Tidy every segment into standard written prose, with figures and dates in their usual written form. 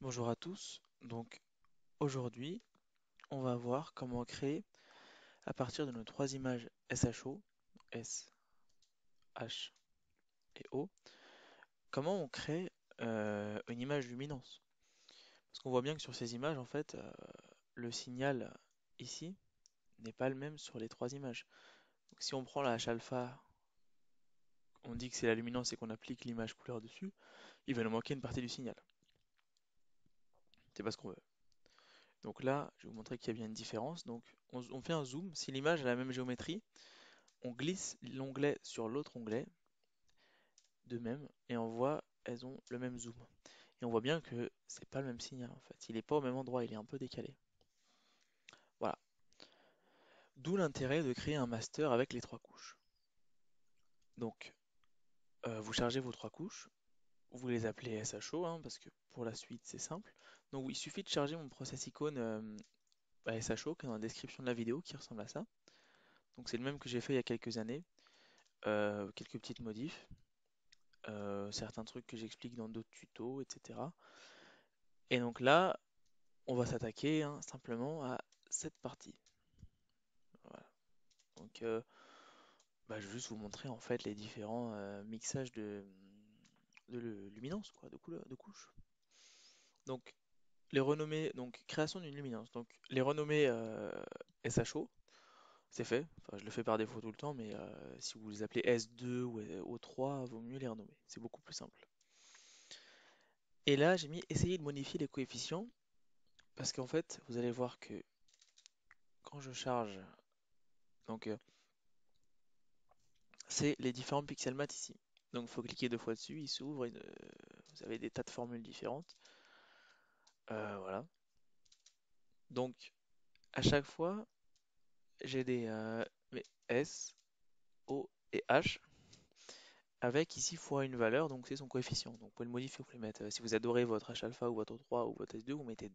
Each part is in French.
Bonjour à tous. Donc aujourd'hui, on va voir comment créer à partir de nos trois images SHO, S, H et O, comment on crée une image luminance. Parce qu'on voit bien que sur ces images, en fait, le signal ici n'est pas le même sur les trois images. Donc si on prend la H alpha, on dit que c'est la luminance et qu'on applique l'image couleur dessus, il va nous manquer une partie du signal. C'est pas ce qu'on veut. Donc là, je vais vous montrer qu'il y a bien une différence. Donc on fait un zoom. Si l'image a la même géométrie, on glisse l'onglet sur l'autre onglet de même et on voit elles ont le même zoom. Et on voit bien que c'est pas le même signal en fait. Il est pas au même endroit, il est un peu décalé. Voilà. D'où l'intérêt de créer un master avec les trois couches. Donc, vous chargez vos trois couches, vous les appelez SHO hein, parce que pour la suite c'est simple. Donc il suffit de charger mon process icône SHO qui est dans la description de la vidéo qui ressemble à ça. Donc c'est le même que j'ai fait il y a quelques années. Quelques petites modifs, certains trucs que j'explique dans d'autres tutos, etc. Et donc là, on va s'attaquer hein, simplement à cette partie. Voilà. Donc, je vais juste vous montrer en fait les différents mixages de luminance, quoi, de couleurs, de couches. Donc, les renommées, donc création d'une luminance. Donc, les renommées SHO, c'est fait. Enfin, je le fais par défaut tout le temps, mais si vous les appelez S2 ou O3, vaut mieux les renommer. C'est beaucoup plus simple. Et là, j'ai mis essayer de modifier les coefficients parce qu'en fait, vous allez voir que quand je charge, donc c'est les différents pixels mat ici. Donc, il faut cliquer deux fois dessus, il s'ouvre, vous avez des tas de formules différentes. Voilà. Donc, à chaque fois, j'ai mes S, O et H avec ici fois une valeur, donc c'est son coefficient. Donc, vous pouvez le modifier, vous pouvez le mettre, si vous adorez votre H alpha ou votre O3 ou votre S2, vous mettez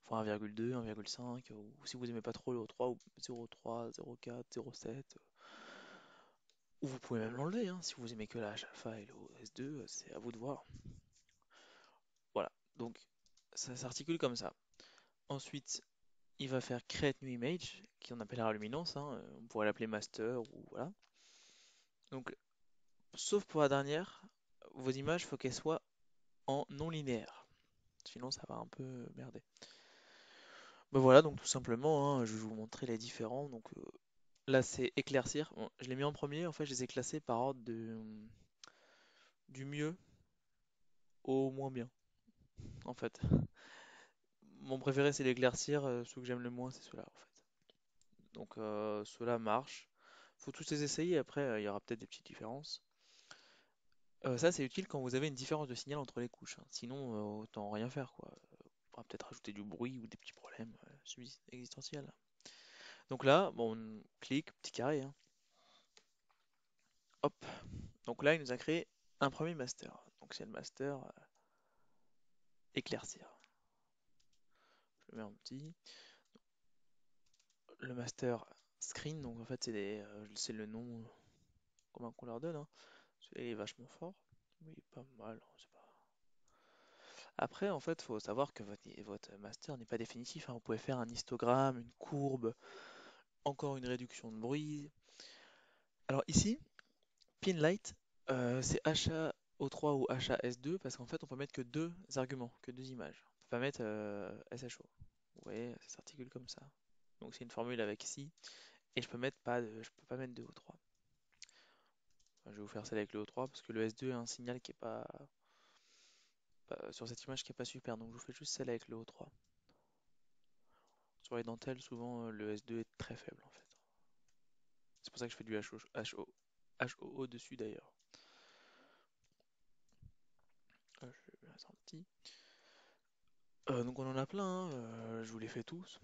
fois 1,2, 1,5, ou si vous aimez pas trop le O3, ou 0,3, 0,4, 0,7. Ou vous pouvez même l'enlever, hein, si vous aimez que la H alpha et le S2, c'est à vous de voir. Voilà, donc ça s'articule comme ça. Ensuite, il va faire create new image, qui on appellera luminance, hein, on pourrait l'appeler master ou voilà. Donc, sauf pour la dernière, vos images, il faut qu'elles soient en non linéaire. Sinon, ça va un peu merder. Ben voilà, donc tout simplement, hein, je vais vous montrer les différents. Donc là, c'est éclaircir. Bon, je l'ai mis en premier, en fait, je les ai classés par ordre du mieux au moins bien, en fait. Mon préféré, c'est l'éclaircir, ceux que j'aime le moins, c'est ceux-là, en fait. Donc ceux-là marchent. Faut tous les essayer, après, il y aura peut-être des petites différences. Ça, c'est utile quand vous avez une différence de signal entre les couches, hein. Sinon, autant rien faire, quoi. On pourra peut-être rajouter du bruit ou des petits problèmes existentiels. Donc là, bon, on clique, petit carré, hein. Hop. Donc là, il nous a créé un premier master. Donc c'est le master éclaircir. Je le mets en petit. Le master screen, donc en fait, c'est le nom commun qu'on leur donne, hein. Celui-là, il est vachement fort. Oui, il est pas mal, hein, c'est pas... Après, en fait, il faut savoir que votre master n'est pas définitif, hein. Vous pouvez faire un histogramme, une courbe, encore une réduction de bruit. Alors ici, Pinlight, c'est HAO3 ou HAS2 parce qu'en fait, on peut mettre que deux arguments, que deux images. On peut pas mettre SHO. Vous voyez, ça s'articule comme ça. Donc c'est une formule avec si, et je peux pas mettre de O3. Enfin, je vais vous faire celle avec le O3 parce que le S2 a un signal qui est sur cette image qui est pas super, donc je vous fais juste celle avec le O3. Sur les dentelles, souvent le S2 est très faible en fait. C'est pour ça que je fais du HOO dessus d'ailleurs. Je vais mettre un petit. Donc on en a plein, hein, je vous les fais tous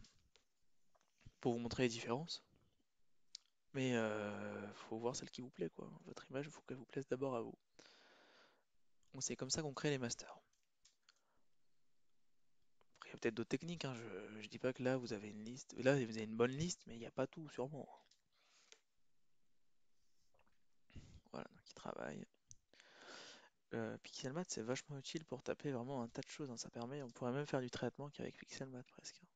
pour vous montrer les différences. Mais faut voir celle qui vous plaît quoi. Votre image, il faut qu'elle vous plaise d'abord à vous. Donc c'est comme ça qu'on crée les masters. Après, il y a peut-être d'autres techniques, hein. Je dis pas que là vous avez une liste. Là vous avez une bonne liste, mais il n'y a pas tout sûrement. Voilà, donc il travaille. Pixelmat, c'est vachement utile pour taper vraiment un tas de choses, hein. Ça permet, on pourrait même faire du traitement qu'avec Pixelmat presque, hein.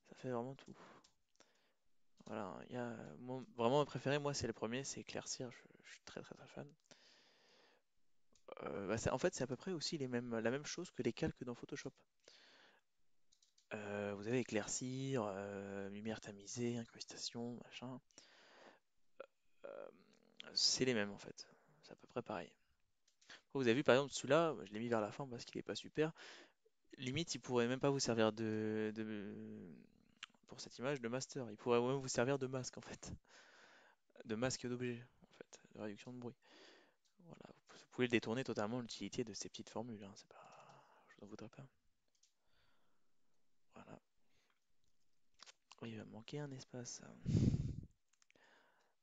Ça fait vraiment tout. Voilà, vraiment mon préféré, moi, c'est le premier, c'est éclaircir. Je suis très très très fan. En fait, c'est à peu près aussi la même chose que les calques dans Photoshop. Vous avez éclaircir, lumière tamisée, incrustation, machin. Euh, c'est les mêmes en fait. C'est à peu près pareil. Vous avez vu par exemple celui-là, je l'ai mis vers la fin parce qu'il est pas super. Limite, il pourrait même pas vous servir pour cette image de master. Il pourrait même vous servir de masque en fait, de masque d'objet en fait, de réduction de bruit. Voilà, vous pouvez détourner totalement l'utilité de ces petites formules, hein. C'est pas, je vous en voudrais pas. Voilà. Oui, il va me manquer un espace.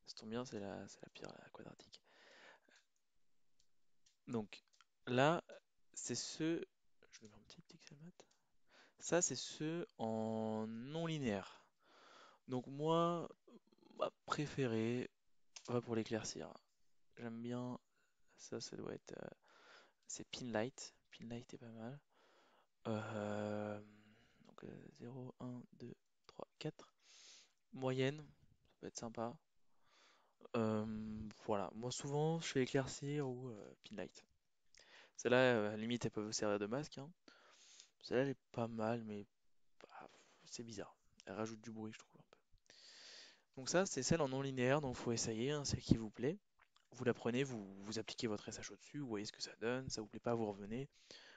Ça tombe bien, c'est la pierre la quadratique. Donc là, c'est ce, je le mets en petit pixel mat. Ça, c'est ce en non linéaire. Donc moi, ma préférée va pour l'éclaircir. J'aime bien ça, ça doit être, c'est Pinlight. Pinlight est pas mal. Euh, donc 0, 1, 2, 3, 4. Moyenne, ça peut être sympa. Euh, voilà, moi souvent je fais éclaircir ou Pinlight. Celle-là, limite, elle peut vous servir de masque, hein. Celle-là, elle est pas mal, mais bah, c'est bizarre. Elle rajoute du bruit, je trouve, un peu. Donc ça, c'est celle en non linéaire, donc faut essayer, hein, celle qui vous plaît. Vous la prenez, vous appliquez votre SHO dessus, vous voyez ce que ça donne, ça vous plaît pas, vous revenez.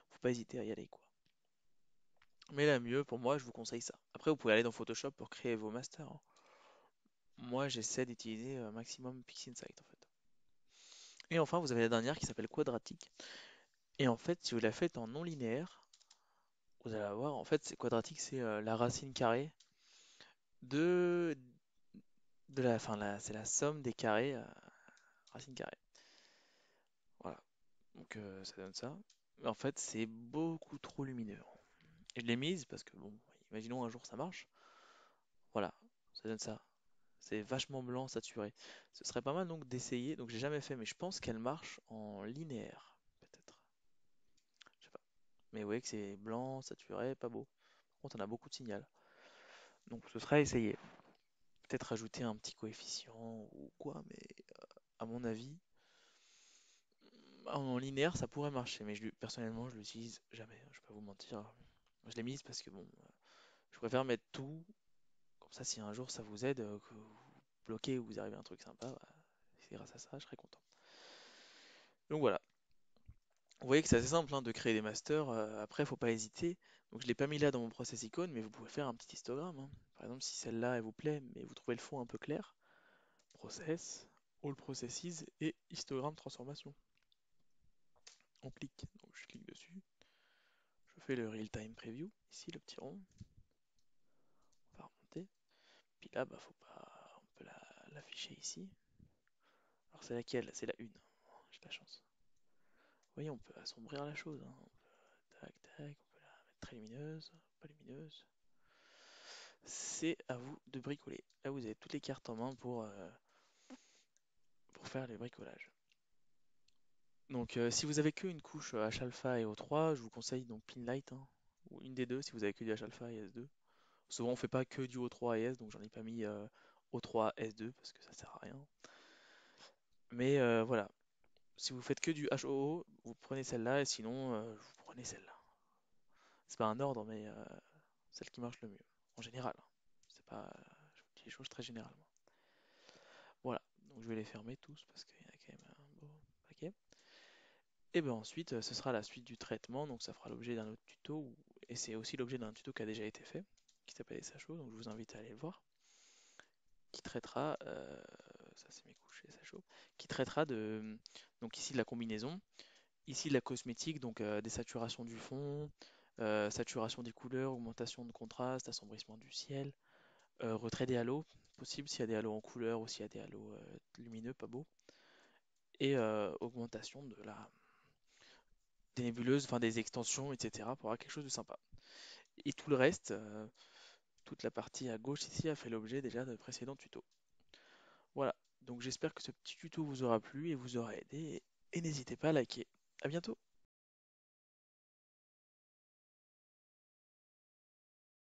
Faut pas hésiter à y aller, quoi. Mais la mieux, pour moi, je vous conseille ça. Après, vous pouvez aller dans Photoshop pour créer vos masters, hein. Moi, j'essaie d'utiliser maximum PixInsight, en fait. Et enfin, vous avez la dernière qui s'appelle Quadratique. Et en fait, si vous la faites en non linéaire, vous allez avoir, en fait, c'est quadratique, c'est la racine carrée de, c'est la somme des carrés, racine carrée. Voilà. Donc ça donne ça. Mais en fait, c'est beaucoup trop lumineux. Et je l'ai mise parce que, bon, imaginons un jour ça marche. Voilà, ça donne ça. C'est vachement blanc, saturé. Ce serait pas mal donc d'essayer. Donc j'ai jamais fait, mais je pense qu'elle marche en linéaire, peut-être. Je sais pas. Mais vous voyez que c'est blanc, saturé, pas beau. Par contre, on a beaucoup de signal. Donc ce serait à essayer. Peut-être rajouter un petit coefficient ou quoi, mais à mon avis, en linéaire, ça pourrait marcher. Mais personnellement, je l'utilise jamais, hein, je vais pas vous mentir. Je l'ai mise parce que bon, je préfère mettre tout. Comme ça, si un jour ça vous aide, que vous bloquez ou vous arrivez à un truc sympa, bah, c'est grâce à ça, je serais content. Donc voilà. Vous voyez que c'est assez simple, hein, de créer des masters. Après, faut pas hésiter. Donc je l'ai pas mis là dans mon process icône, mais vous pouvez faire un petit histogramme, hein. Par exemple, si celle-là elle vous plaît, mais vous trouvez le fond un peu clair, process, all processes et histogramme transformation. On clique. Donc je clique dessus. Je fais le real time preview. Ici, le petit rond. On va remonter. Puis là, bah, faut pas. On peut l'afficher ici. Alors c'est laquelle? C'est la 1. J'ai de la chance. Vous voyez, on peut assombrir la chose, hein. Tac, tac, on peut la mettre très lumineuse, pas lumineuse. C'est à vous de bricoler. Là, vous avez toutes les cartes en main pour faire les bricolages. Donc, si vous avez qu'une couche H-alpha et O3, je vous conseille donc Pinlight, hein, ou une des deux si vous avez que du H-alpha et S2. Souvent, on fait pas que du O3 et S, donc j'en ai pas mis O3 S2 parce que ça sert à rien. Mais voilà, si vous faites que du HOO, vous prenez celle-là et sinon, vous prenez celle-là. C'est pas un ordre, mais celle qui marche le mieux en général, hein. C'est pas, je vous dis les choses très généralement. Voilà, donc je vais les fermer tous parce qu'il y en a quand même un beau paquet. Et bien ensuite, ce sera la suite du traitement, donc ça fera l'objet d'un autre tuto, et c'est aussi l'objet d'un tuto qui a déjà été fait, qui s'appelle SHO, donc je vous invite à aller le voir, qui traitera, ça c'est mes couches SHO, qui traitera donc ici de la combinaison, ici de la cosmétique, donc des saturations du fond, saturation des couleurs, augmentation de contraste, assombrissement du ciel, retrait des halos, possible s'il y a des halos en couleur ou s'il y a des halos lumineux, pas beau, et augmentation des nébuleuses, enfin des extensions, etc. pour avoir quelque chose de sympa. Et tout le reste, toute la partie à gauche ici a fait l'objet déjà de précédents tutos. Voilà, donc j'espère que ce petit tuto vous aura plu et vous aura aidé. et n'hésitez pas à liker. À bientôt!